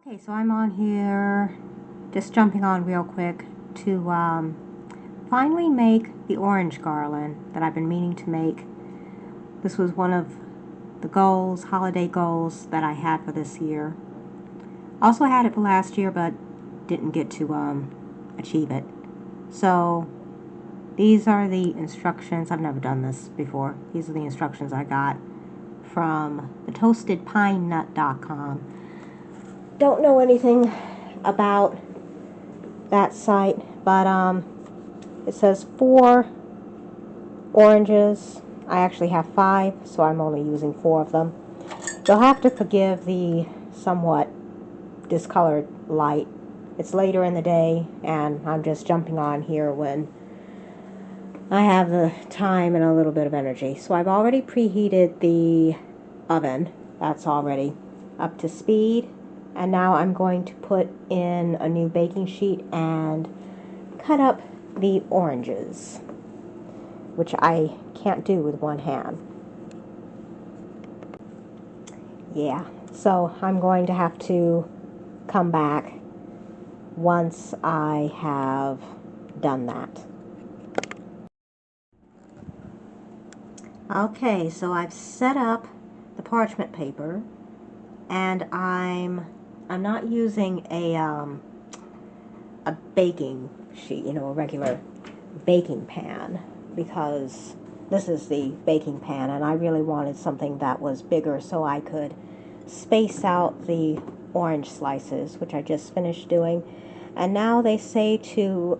Okay, so I'm on here, just jumping on real quick to finally make the orange garland that I've been meaning to make. This was one of the goals, holiday goals, that I had for this year. Also had it for last year, but didn't get to achieve it. So these are the instructions. I've never done this before. These are the instructions I got from thetoastedpinenut.com. Don't know anything about that site, but it says 4 oranges. I actually have 5, so I'm only using 4 of them. You'll have to forgive the somewhat discolored light. It's later in the day, and I'm just jumping on here when I have the time and a little bit of energy. So I've already preheated the oven. That's already up to speed. And now I'm going to put in a new baking sheet and cut up the oranges, which I can't do with one hand. Yeah, so I'm going to have to come back once I have done that. Okay, so I've set up the parchment paper, and I'm not using a baking sheet, a regular baking pan, because this is the baking pan, and I really wanted something that was bigger so I could space out the orange slices, which I just finished doing. And now they say to,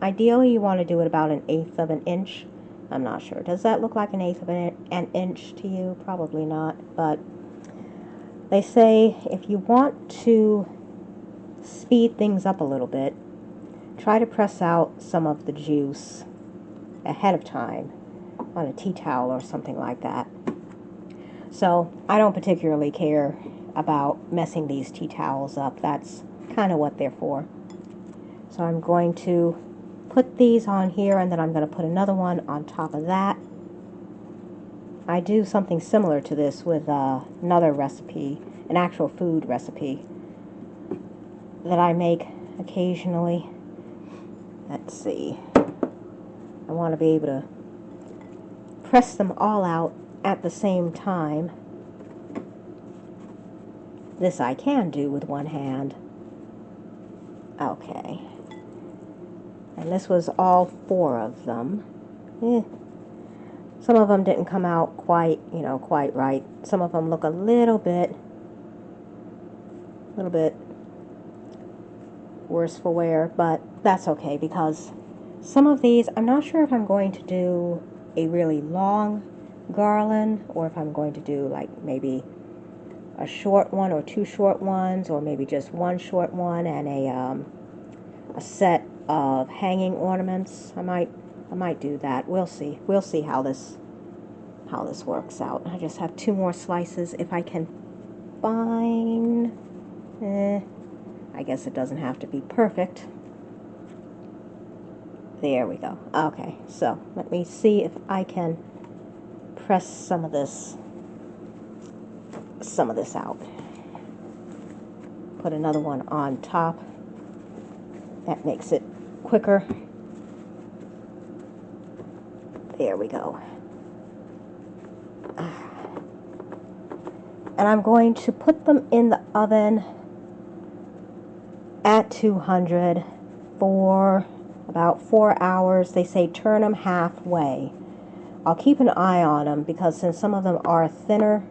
ideally you want to do it about 1/8 of an inch. I'm not sure. Does that look like 1/8 of an inch to you? Probably not, but they say if you want to speed things up a little bit, try to press out some of the juice ahead of time on a tea towel or something like that. So I don't particularly care about messing these tea towels up. That's kind of what they're for. So I'm going to put these on here, and then I'm going to put another one on top of that. I do something similar to this with another recipe, an actual food recipe that I make occasionally. Let's see. I want to be able to press them all out at the same time. This I can do with one hand. Okay. And this was all 4 of them. Some of them didn't come out quite right. Some of them look a little bit worse for wear, but that's okay, because some of these, I'm not sure if I'm going to do a really long garland, or if I'm going to do like maybe a short one or 2 short ones, or maybe just 1 short one and a set of hanging ornaments. I might do that. We'll see. We'll see how this works out. I just have 2 more slices if I can find. I guess it doesn't have to be perfect. There we go. Okay, so let me see if I can press some of this out. Put another one on top. That makes it quicker. There we go. And I'm going to put them in the oven at 200 for about 4 hours. They say turn them halfway. I'll keep an eye on them, because since some of them are thinner,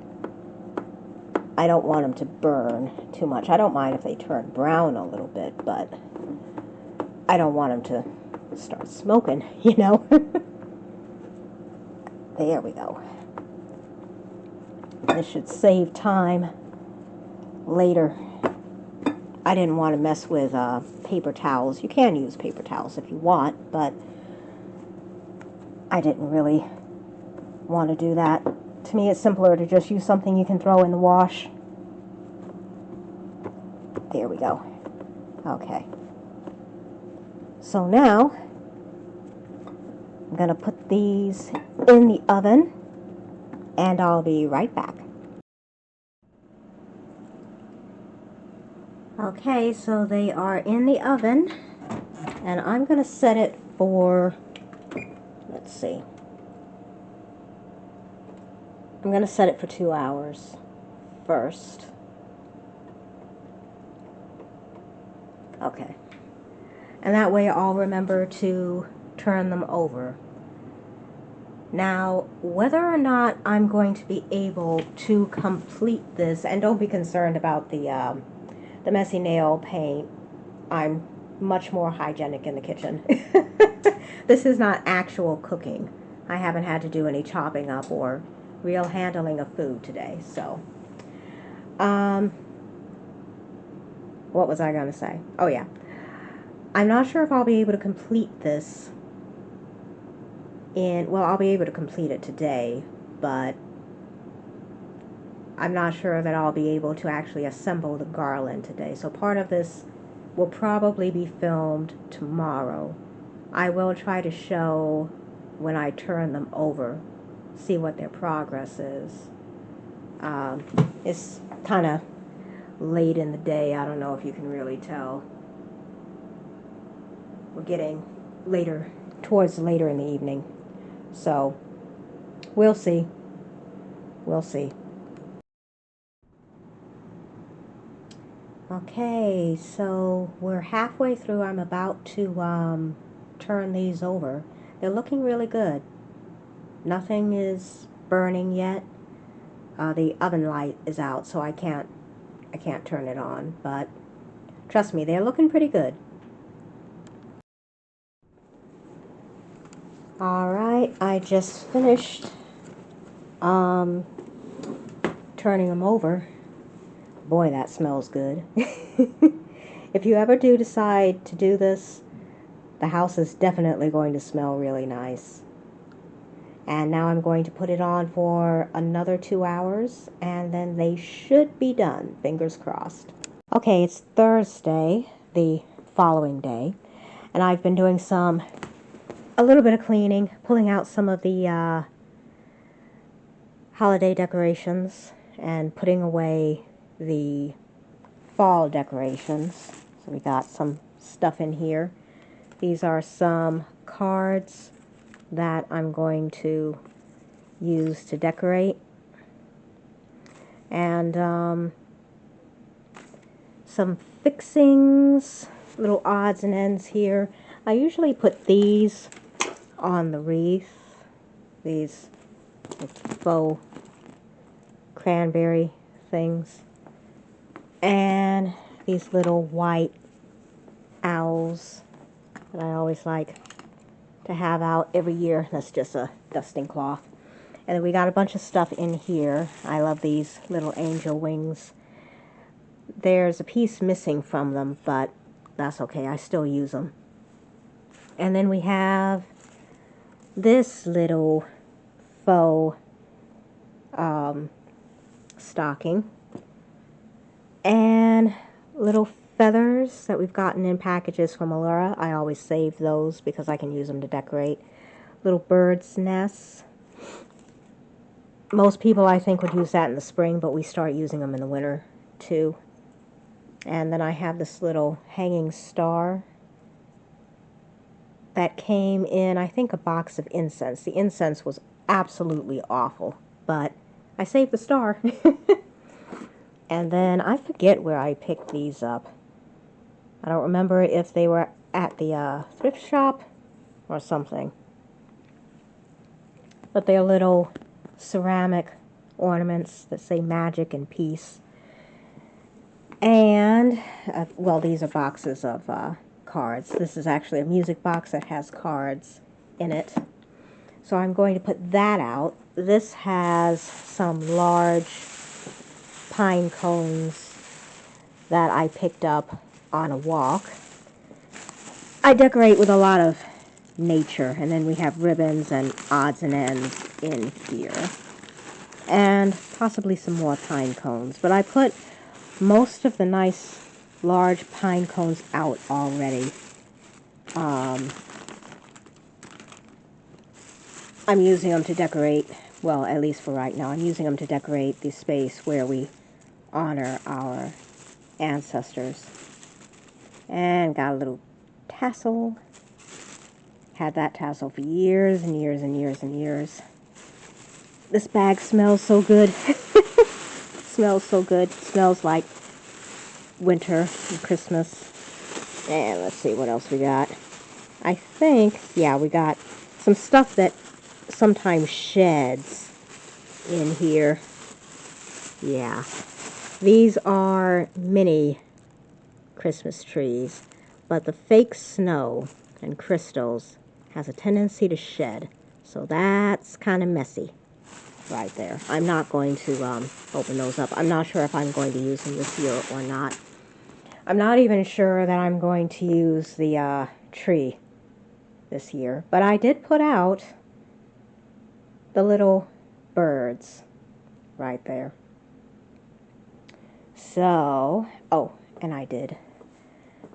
I don't want them to burn too much. I don't mind if they turn brown a little bit, but I don't want them to start smoking, There we go. This should save time later. I didn't want to mess with paper towels. You can use paper towels if you want, but I didn't really want to do that. To me, it's simpler to just use something you can throw in the wash. There we go. Okay. So now, I'm going to put these in the oven, and I'll be right back. Okay, so they are in the oven, and I'm going to set it for, let's see, I'm going to set it for 2 hours first. Okay. And that way I'll remember to turn them over. Now, whether or not I'm going to be able to complete this, and don't be concerned about the messy nail paint, I'm much more hygienic in the kitchen. This is not actual cooking. I haven't had to do any chopping up or real handling of food today, so. What was I going to say? Oh, yeah. I'm not sure if I'll be able to complete this well, I'll be able to complete it today, but I'm not sure that I'll be able to actually assemble the garland today. So part of this will probably be filmed tomorrow. I will try to show when I turn them over, see what their progress is. It's kind of late in the day. I don't know if you can really tell. We're getting towards later in the evening. So, we'll see. We'll see. Okay, so we're halfway through. I'm about to turn these over. They're looking really good. Nothing is burning yet. The oven light is out, so I can't turn it on. But trust me, they're looking pretty good. Alright, I just finished turning them over. Boy, that smells good. If you ever do decide to do this, the house is definitely going to smell really nice. And now I'm going to put it on for another 2 hours, and then they should be done, fingers crossed. Okay, it's Thursday, the following day, and I've been doing a little bit of cleaning, pulling out some of the holiday decorations and putting away the fall decorations. So we got some stuff in here. These are some cards that I'm going to use to decorate. And some fixings, little odds and ends here. I usually put these on the wreath, these faux cranberry things, and these little white owls that I always like to have out every year. That's just a dusting cloth. And then we got a bunch of stuff in here. I love these little angel wings. There's a piece missing from them, but that's okay. I still use them. And then we have this little faux stocking. And little feathers that we've gotten in packages from Allura. I always save those because I can use them to decorate. Little bird's nests. Most people, I think, would use that in the spring, but we start using them in the winter too. And then I have this little hanging star that came in, I think, a box of incense. The incense was absolutely awful, but I saved the star. And then I forget where I picked these up. I don't remember if they were at the thrift shop or something. But they're little ceramic ornaments that say magic and peace. And, well, these are boxes of cards. This is actually a music box that has cards in it. So I'm going to put that out. This has some large pine cones that I picked up on a walk. I decorate with a lot of nature, and then we have ribbons and odds and ends in here. And possibly some more pine cones. But I put most of the nice large pine cones out already. I'm using them to decorate, well, at least for right now, I'm using them to decorate the space where we honor our ancestors. And got a little tassel. Had that tassel for years and years and years and years. This bag smells so good. Smells so good. Smells like winter and Christmas. And let's see what else we got. I think, yeah, we got some stuff that sometimes sheds in here. Yeah. These are mini Christmas trees, but the fake snow and crystals has a tendency to shed. So that's kind of messy right there. I'm not going to open those up. I'm not sure if I'm going to use them this year or not. I'm not even sure that I'm going to use the tree this year. But I did put out the little birds right there. So, oh, and I did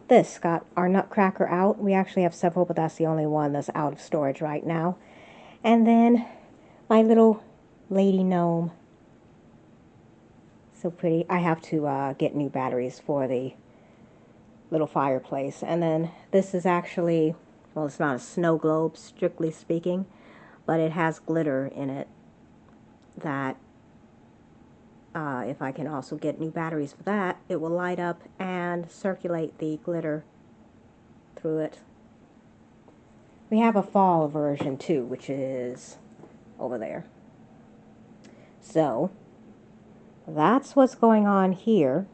this. Got our nutcracker out. We actually have several, but that's the only one that's out of storage right now. And then my little lady gnome. So pretty. I have to get new batteries for the little fireplace. And then this is actually, well, it's not a snow globe, strictly speaking, but it has glitter in it that if I can also get new batteries for that, it will light up and circulate the glitter through it. We have a fall version too, which is over there. So that's what's going on here.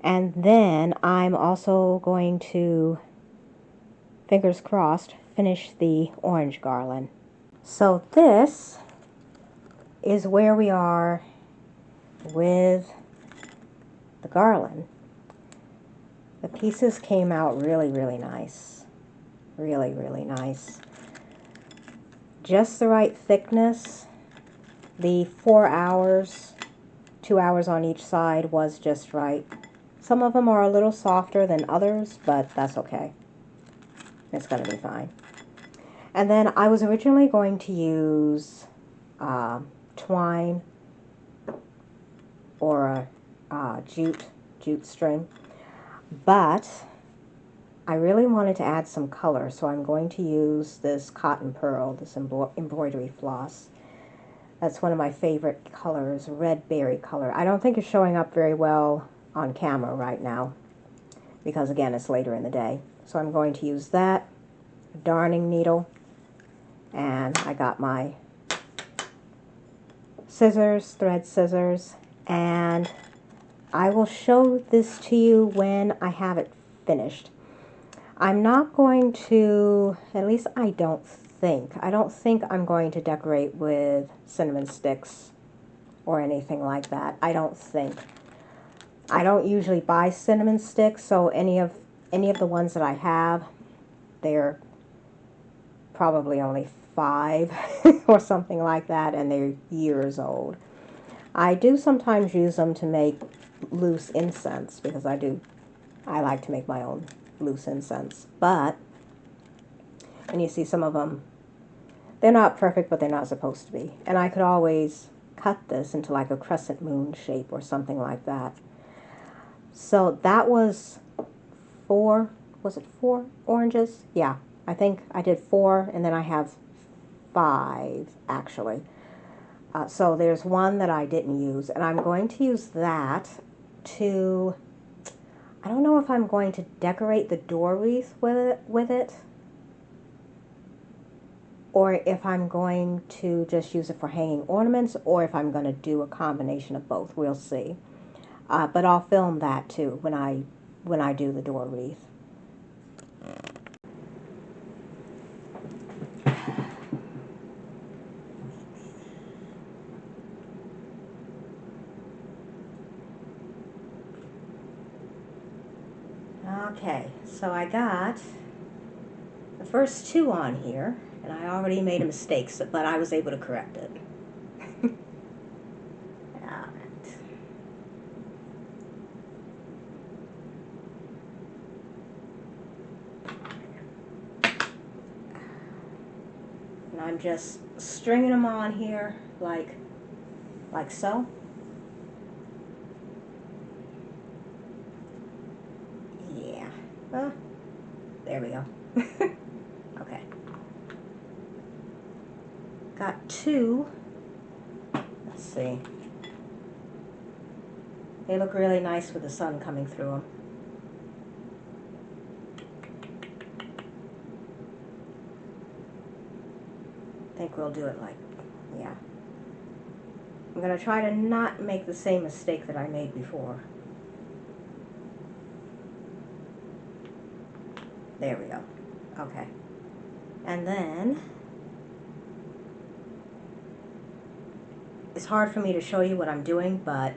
And then I'm also going to, fingers crossed, finish the orange garland. So this is where we are with the garland. The pieces came out really, really nice. Really, really nice. Just the right thickness. The 4 hours, 2 hours on each side was just right. Some of them are a little softer than others, but that's okay. It's going to be fine. And then I was originally going to use twine or a jute string, but I really wanted to add some color, so I'm going to use this cotton pearl, this embroidery floss. That's one of my favorite colors, red berry color. I don't think it's showing up very well on camera right now because, again, it's later in the day. So I'm going to use that darning needle, and I got my scissors, thread scissors, and I will show this to you when I have it finished. I'm not going to, at least I don't think I'm going to decorate with cinnamon sticks or anything like that. I don't think. I don't usually buy cinnamon sticks, so any of the ones that I have, they're probably only 5 or something like that, and they're years old. I do sometimes use them to make loose incense because I like to make my own loose incense. But, and you see some of them, they're not perfect, but they're not supposed to be. And I could always cut this into like a crescent moon shape or something like that. So that was 4, was it 4 oranges? Yeah, I think I did 4, and then I have 5 actually. So there's one that I didn't use, and I'm going to use that to, I don't know if I'm going to decorate the door wreath with it, or if I'm going to just use it for hanging ornaments, or if I'm going to do a combination of both. We'll see. But I'll film that too when I do the door wreath. Okay, so I got the first 2 on here, and I already made a mistake, but I was able to correct it. And I'm just stringing them on here like so. There we go. Okay. Got two. Let's see. They look really nice with the sun coming through them. I think we'll do it like, yeah. I'm going to try to not make the same mistake that I made before. There we go. Okay. And then, it's hard for me to show you what I'm doing, but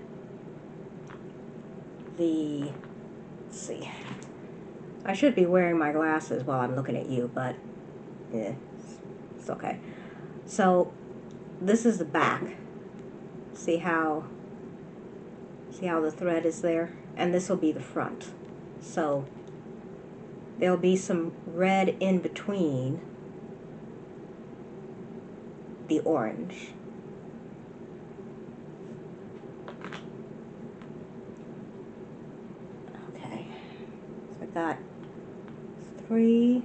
let's see. I should be wearing my glasses while I'm looking at you, but yeah, it's okay. So, this is the back. See how the thread is there? And this will be the front. So, there'll be some red in between the orange. Okay, so I got 3,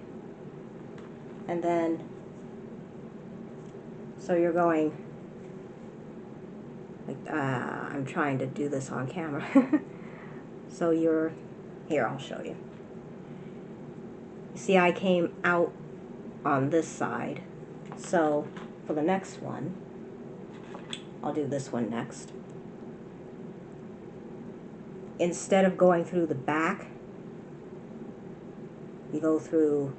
and then, so you're going, like, I'm trying to do this on camera. So you're, here, I'll show you. See, I came out on this side, so for the next one, I'll do this one next. Instead of going through the back, you go through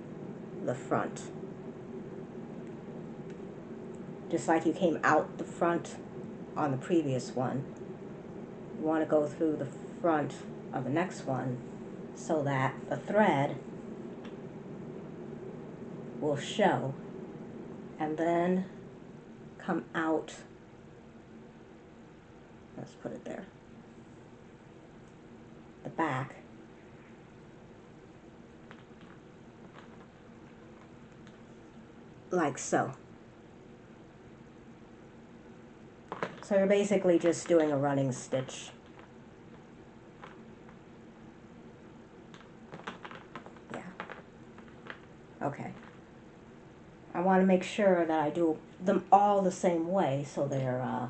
the front. Just like you came out the front on the previous one, you want to go through the front of the next one so that the thread will show, and then come out. Let's put it there. The back. Like so. So you're basically just doing a running stitch. Yeah. Okay. I want to make sure that I do them all the same way so they're,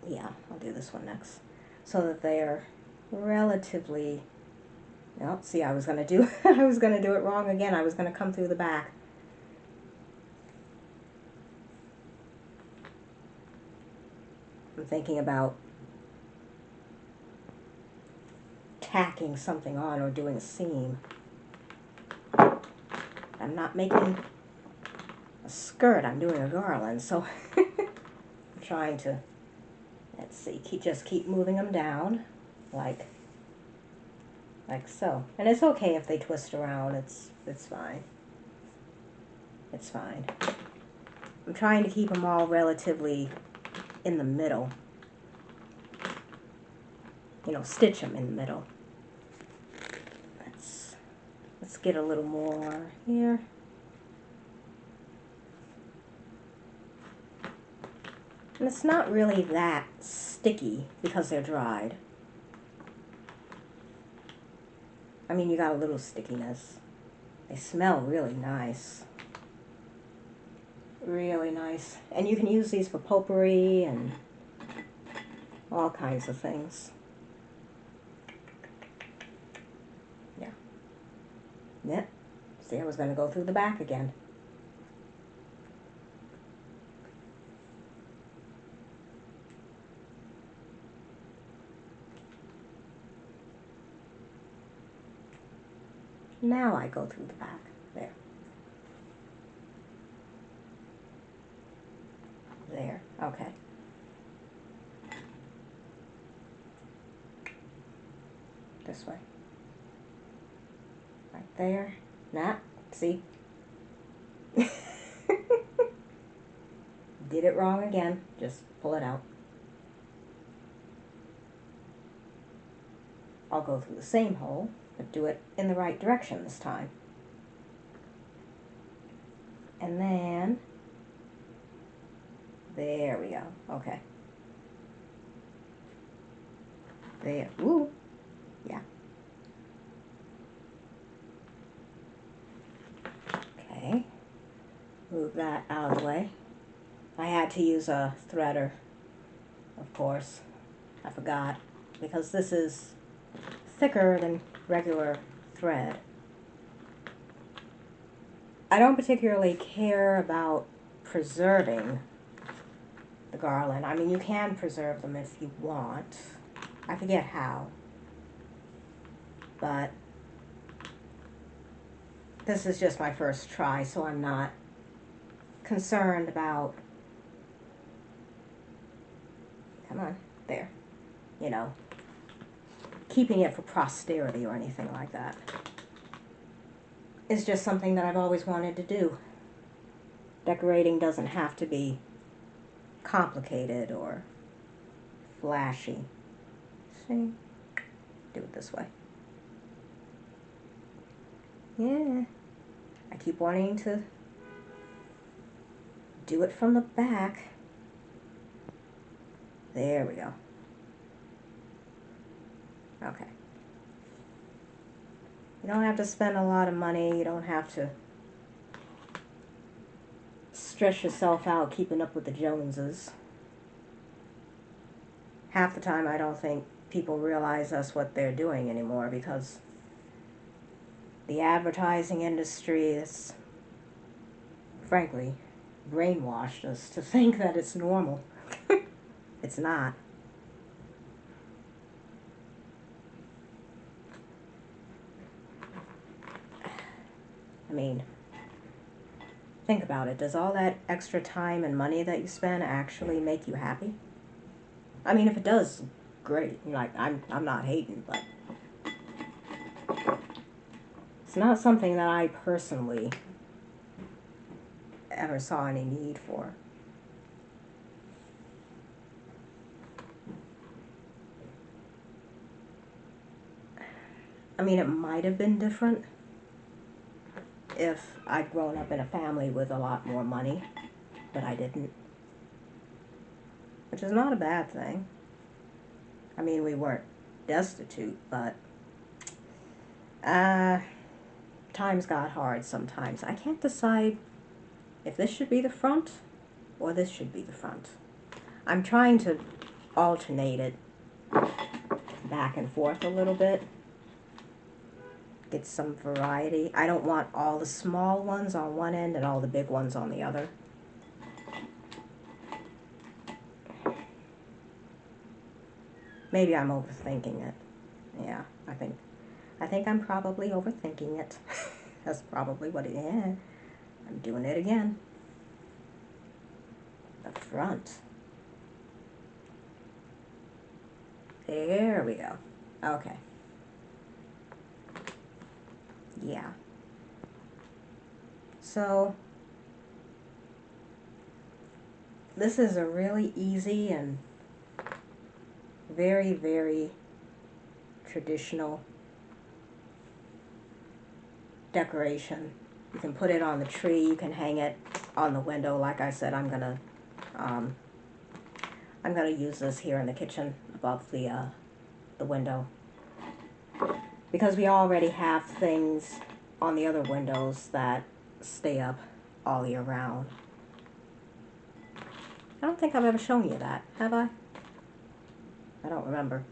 yeah, I'll do this one next. So that they're relatively, no, see, I was going to do it wrong again. I was going to come through the back. I'm thinking about tacking something on or doing a seam. I'm not making a skirt, I'm doing a garland, so I'm trying to, let's see, just keep moving them down, like so. And it's okay if they twist around, it's fine. It's fine. I'm trying to keep them all relatively in the middle. You know, stitch them in the middle. Let's get a little more here. And it's not really that sticky because they're dried. I mean, you got a little stickiness. They smell really nice. Really nice. And you can use these for potpourri and all kinds of things. Yep. See, I was going to go through the back again. Now I go through the back. There. There. Okay. This way. Right there. Nah, see? Did it wrong again. Just pull it out. I'll go through the same hole, but do it in the right direction this time. And then, there we go. Okay. There. Ooh. Yeah. move that out of the way. I had to use a threader, of course. I forgot, because this is thicker than regular thread. I don't particularly care about preserving the garland. I mean, you can preserve them if you want. I forget how. But this is just my first try, so I'm not concerned about, come on, there, you know, keeping it for posterity or anything like that. It's just something that I've always wanted to do. Decorating doesn't have to be complicated or flashy. See? Do it this way. Yeah. I keep wanting to do it from the back. There we go. Okay. You don't have to spend a lot of money. You don't have to stress yourself out keeping up with the Joneses. Half the time I don't think people realize that's what they're doing anymore, because the advertising industry is, frankly, brainwashed us to think that it's normal. It's not. I mean, think about it. Does all that extra time and money that you spend actually make you happy? I mean, if it does, great. Like, I'm not hating, but it's not something that I personally ever saw any need for. I mean, it might have been different if I'd grown up in a family with a lot more money, but I didn't. Which is not a bad thing. I mean, we weren't destitute, but times got hard sometimes. I can't decide if this should be the front or this should be the front. I'm trying to alternate it back and forth a little bit. Get some variety. I don't want all the small ones on one end and all the big ones on the other. Maybe I'm overthinking it. Yeah, I think I'm probably overthinking it. That's probably what it is. I'm doing it again. The front. There we go. Okay. Yeah. So, this is a really easy and very, very traditional decoration. You can put it on the tree, you can hang it on the window. Like I said, I'm gonna use this here in the kitchen above the window, because we already have things on the other windows that stay up all year round. I don't think I've ever shown you that, have I? I don't remember.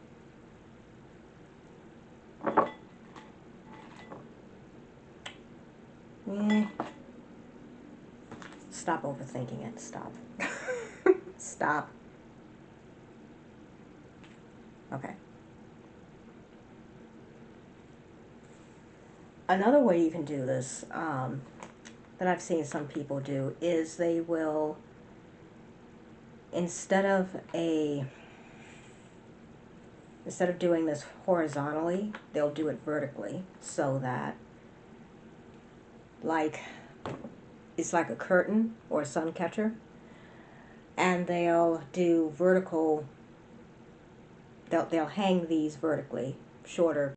Stop overthinking it. Stop. Stop. Okay. Another way you can do this, that I've seen some people do, is they will, instead of doing this horizontally, they'll do it vertically, so that, like, it's like a curtain or a sun catcher, and they'll do vertical, they'll hang these vertically, shorter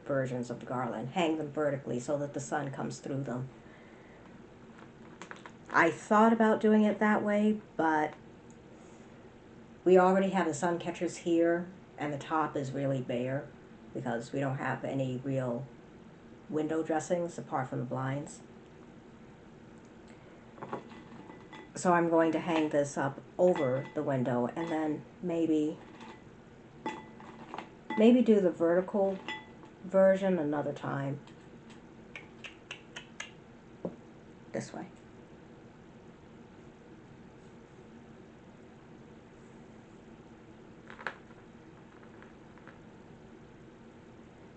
versions of the garland, hang them vertically so that the sun comes through them. I thought about doing it that way, but we already have the sun catchers here, and the top is really bare because we don't have any real window dressings apart from the blinds. So I'm going to hang this up over the window and then maybe do the vertical version another time. This way.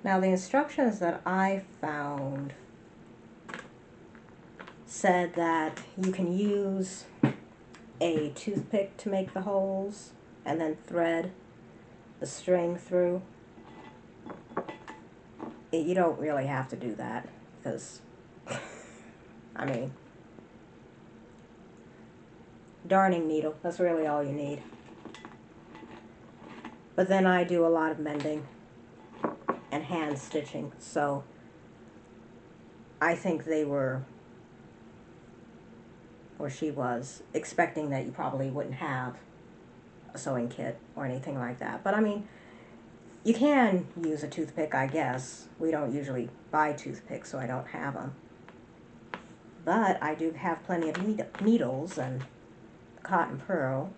Now the instructions that I found said that you can use a toothpick to make the holes and then thread the string through. You don't really have to do that because, I mean, darning needle, that's really all you need. But then I do a lot of mending and hand stitching, so I think they were, or she was, expecting that you probably wouldn't have a sewing kit or anything like that. But I mean, you can use a toothpick, I guess. We don't usually buy toothpicks, so I don't have them. But I do have plenty of needles and cotton pearl.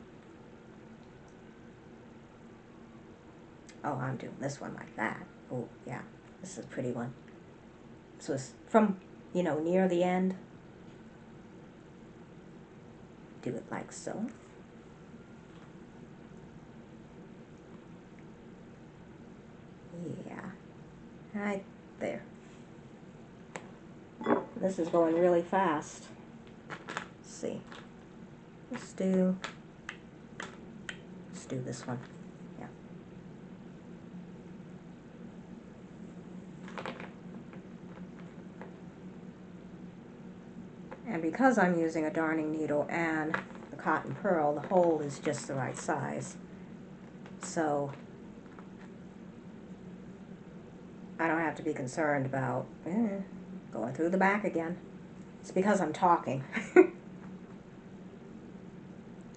Oh, I'm doing this one like that. Oh, yeah, this is a pretty one. So it's from, you know, near the end. Do it like so. Yeah, right there. This is going really fast. Let's see. Let's do this one. Yeah. And because I'm using a darning needle and the cotton pearl, the hole is just the right size. So I don't have to be concerned about going through the back again. It's because I'm talking.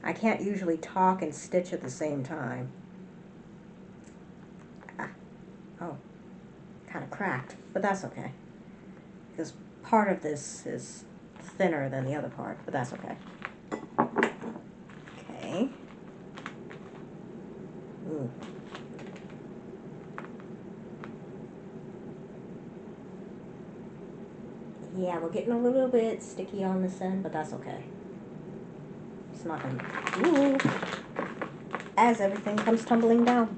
I can't usually talk and stitch at the same time. Oh, kind of cracked, but that's okay. Because part of this is thinner than the other part, but that's okay. Okay. Ooh. Yeah, we're getting a little bit sticky on this end, but that's okay. It's not gonna, as everything comes tumbling down.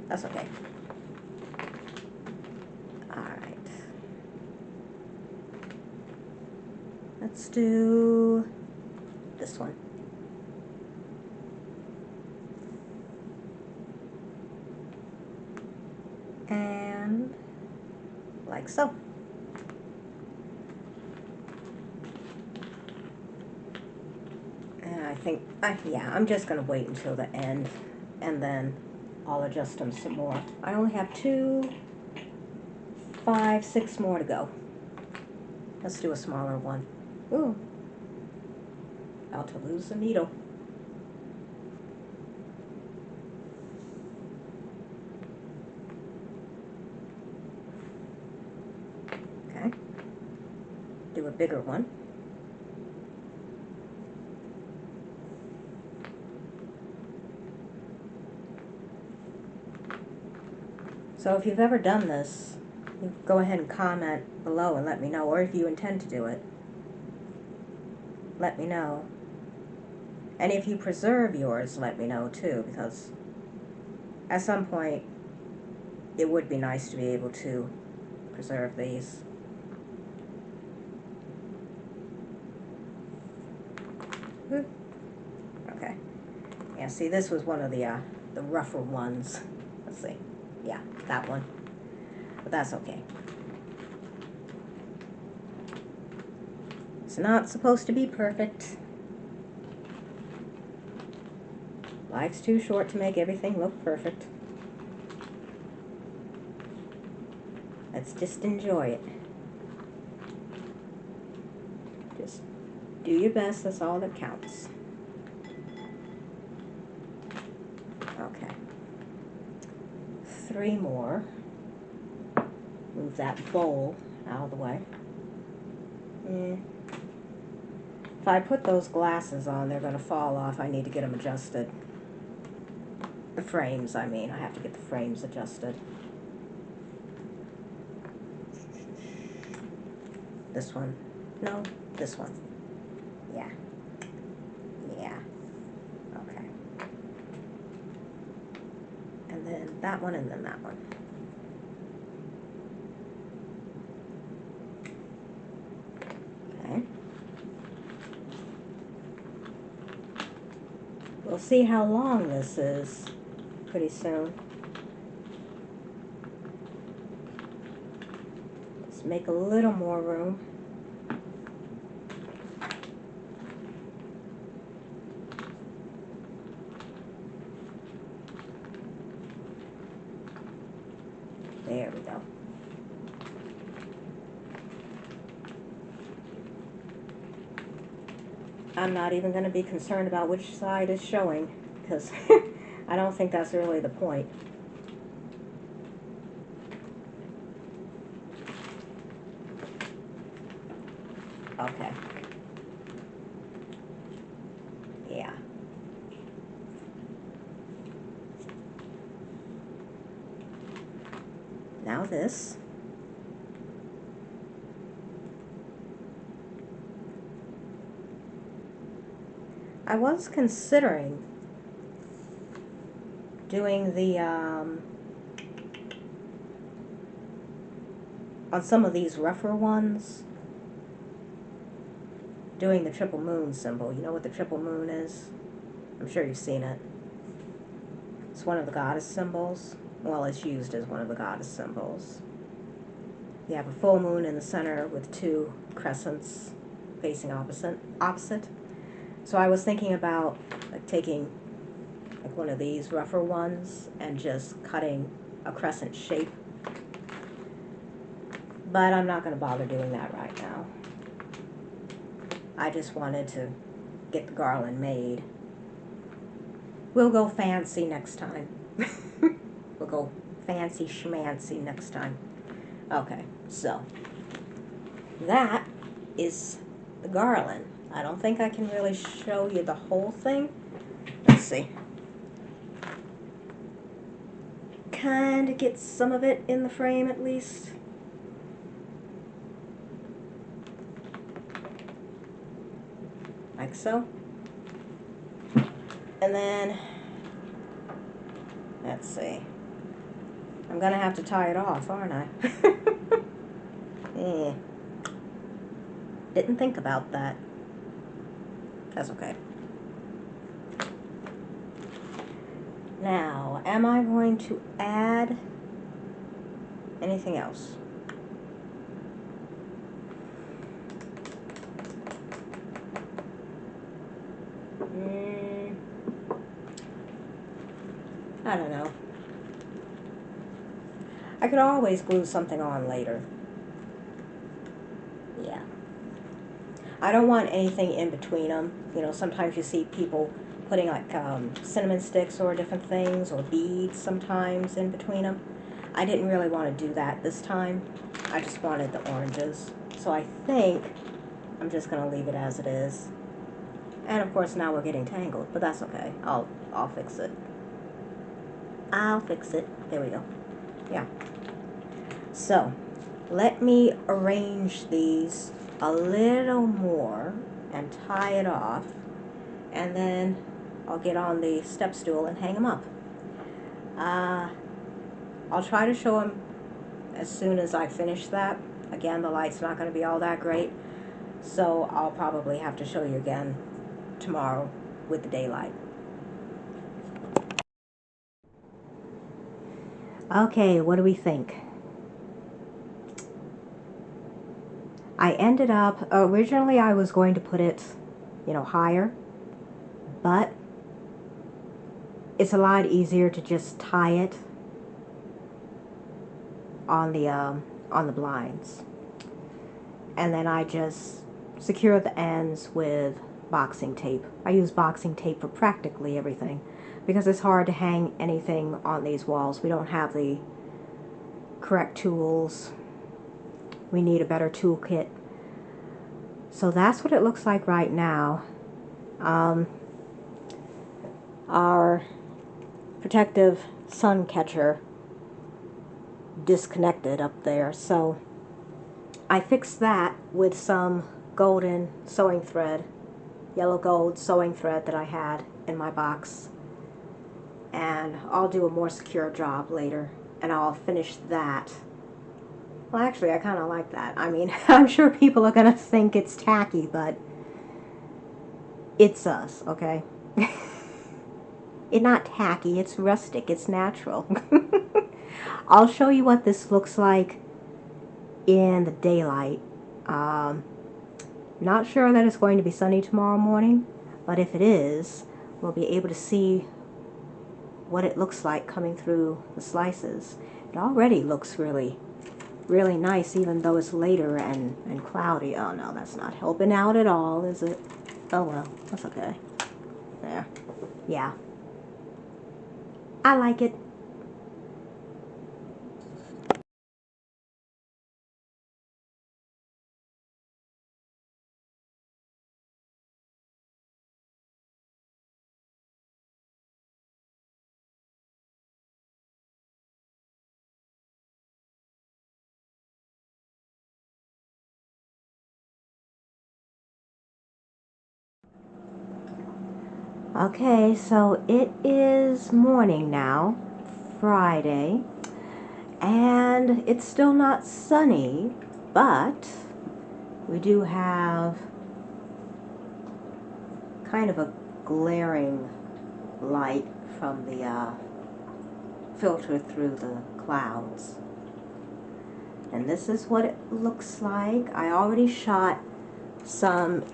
That's okay. Alright. Let's do this one. And like so. And I think, yeah, I'm just going to wait until the end and then I'll adjust them some more. I only have 2, 5, 6 more to go. Let's do a smaller one. Ooh. About to lose the needle. Okay. Do a bigger one. So if you've ever done this, you go ahead and comment below and let me know, or if you intend to do it, let me know. And if you preserve yours, let me know too, because at some point it would be nice to be able to preserve these. Okay. Yeah, see, this was one of the rougher ones. Let's see. Yeah, that one. But that's okay. It's not supposed to be perfect. Life's too short to make everything look perfect. Let's just enjoy it. Just do your best, that's all that counts. Okay. 3 more. Move that bowl out of the way. If I put those glasses on, they're going to fall off. I need to get them adjusted. The frames, I mean. I have to get the frames adjusted. This one. No, this one. Yeah. Yeah. Okay. And then that one, and then that one. Okay. We'll see how long this is pretty soon. Let's make a little more room. There we go. I'm not even going to be concerned about which side is showing, because I don't think that's really the point. Okay. Yeah. Now this. I was considering doing the, on some of these rougher ones, doing the triple moon symbol. You know what the triple moon is? I'm sure you've seen it. It's one of the goddess symbols. Well, it's used as one of the goddess symbols. You have a full moon in the center with two crescents facing opposite. So I was thinking about like taking like one of these rougher ones and just cutting a crescent shape. But I'm not going to bother doing that right now. I just wanted to get the garland made. We'll go fancy next time. We'll go fancy schmancy next time. Okay, so that is the garland. I don't think I can really show you the whole thing. Let's see. Kind of get some of it in the frame at least. Like so. And then, let's see. I'm gonna have to tie it off, aren't I? Didn't think about that. That's okay. Now, am I going to add anything else? I don't know. I could always glue something on later. Yeah. I don't want anything in between them. You know, sometimes you see people putting like cinnamon sticks or different things, or beads sometimes in between them. I didn't really want to do that this time. I just wanted the oranges. So I think I'm just going to leave it as it is. And of course now we're getting tangled, but that's okay. I'll fix it. I'll fix it. There we go. Yeah. So, let me arrange these a little more and tie it off, and then I'll get on the step stool and hang them up. I'll try to show them as soon as I finish that. Again, the light's not going to be all that great, so I'll probably have to show you again tomorrow with the daylight. Okay, what do we think? I ended up, originally I was going to put it, you know, higher, but it's a lot easier to just tie it on the blinds. And then I just secure the ends with boxing tape. I use boxing tape for practically everything, because it's hard to hang anything on these walls. We don't have the correct tools. We need a better toolkit. So that's what it looks like right now. Our protective sun catcher disconnected up there, so I fixed that with some golden sewing thread, yellow gold sewing thread that I had in my box, and I'll do a more secure job later and I'll finish that. Well, actually, I kind of like that. I mean, I'm sure people are gonna think it's tacky, but it's us, okay? It's not tacky, it's rustic, it's natural. I'll show you what this looks like in the daylight. Not sure that it's going to be sunny tomorrow morning, but if it is, we'll be able to see what it looks like coming through the slices. It already looks really nice, even though it's later and cloudy. Oh no, that's not helping out at all, is it? Oh well, that's okay. There. Yeah. I like it. Okay, so it is morning now, Friday, and it's still not sunny, but we do have kind of a glaring light from the filter through the clouds. And this is what it looks like. I already shot some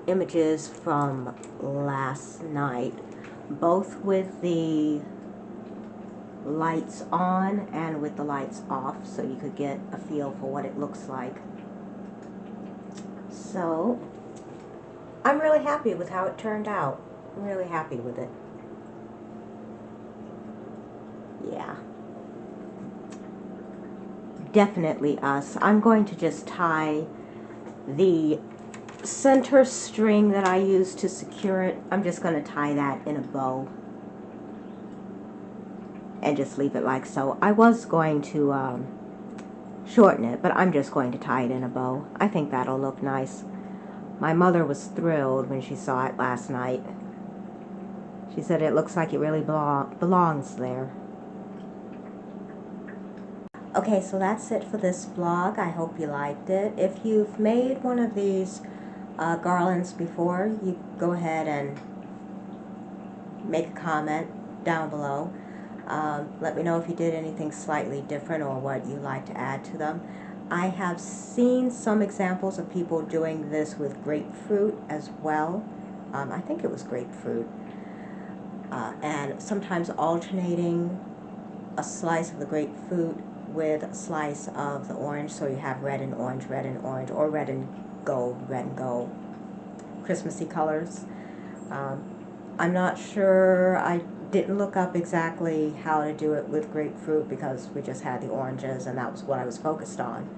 images from last night, both with the lights on and with the lights off, so you could get a feel for what it looks like. So I'm really happy with how it turned out. I'm really happy with it. Yeah. Definitely us. I'm going to just tie the center string that I used to secure it. I'm just going to tie that in a bow and just leave it like so. I was going to shorten it, but I'm just going to tie it in a bow. I think that'll look nice. My mother was thrilled when she saw it last night. She said it looks like it really belongs there. Okay, so that's it for this vlog. I hope you liked it. If you've made one of these garlands before, you go ahead and make a comment down below. Let me know if you did anything slightly different or what you like to add to them. I have seen some examples of people doing this with grapefruit as well. I think it was grapefruit. And sometimes alternating a slice of the grapefruit with a slice of the orange, so you have red and orange, or red and gold, Christmassy colors. I'm not sure, I didn't look up exactly how to do it with grapefruit because we just had the oranges and that was what I was focused on.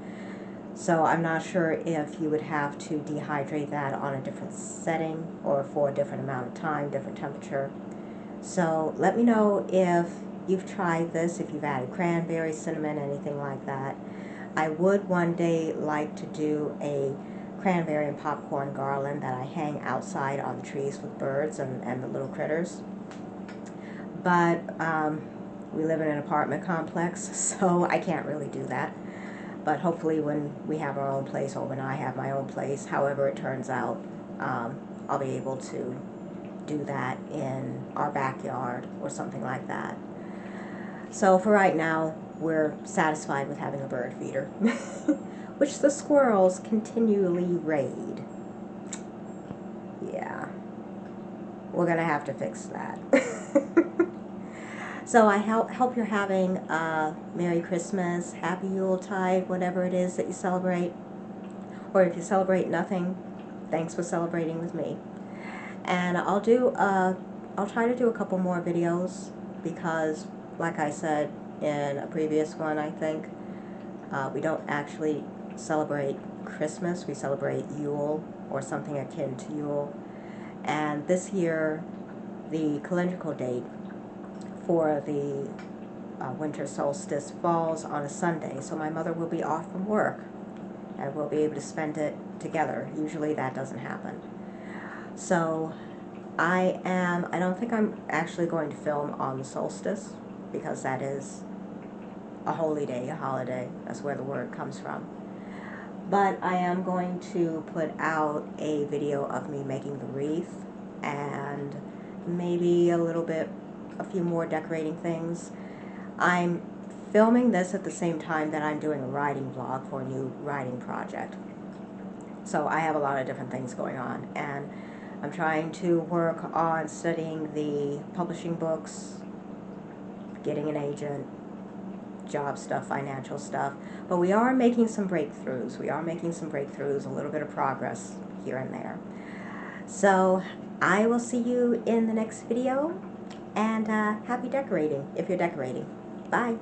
So I'm not sure if you would have to dehydrate that on a different setting or for a different amount of time, different temperature. So let me know if you've tried this, if you've added cranberry, cinnamon, anything like that. I would one day like to do a cranberry and popcorn garland that I hang outside on the trees with birds and the little critters. But we live in an apartment complex, so I can't really do that. But hopefully when we have our own place, or when I have my own place, however it turns out, I'll be able to do that in our backyard or something like that. So for right now, we're satisfied with having a bird feeder, which the squirrels continually raid. Yeah, we're gonna have to fix that. So I hope you're having a Merry Christmas, Happy Yuletide, whatever it is that you celebrate. Or if you celebrate nothing, thanks for celebrating with me. And I'll try to do a couple more videos because, like I said in a previous one, I think, we don't actually celebrate Christmas. We celebrate Yule, or something akin to Yule. And this year, the calendrical date for the winter solstice falls on a Sunday, so my mother will be off from work and we'll be able to spend it together. Usually that doesn't happen. So I don't think I'm actually going to film on the solstice, because that is a holy day, a holiday. That's where the word comes from. But I am going to put out a video of me making the wreath, and maybe a few more decorating things. I'm filming this at the same time that I'm doing a writing vlog for a new writing project. So I have a lot of different things going on, and I'm trying to work on studying the publishing books, getting an agent, job stuff, financial stuff. But we are making some breakthroughs. A little bit of progress here and there. So I will see you in the next video, and happy decorating if you're decorating. Bye.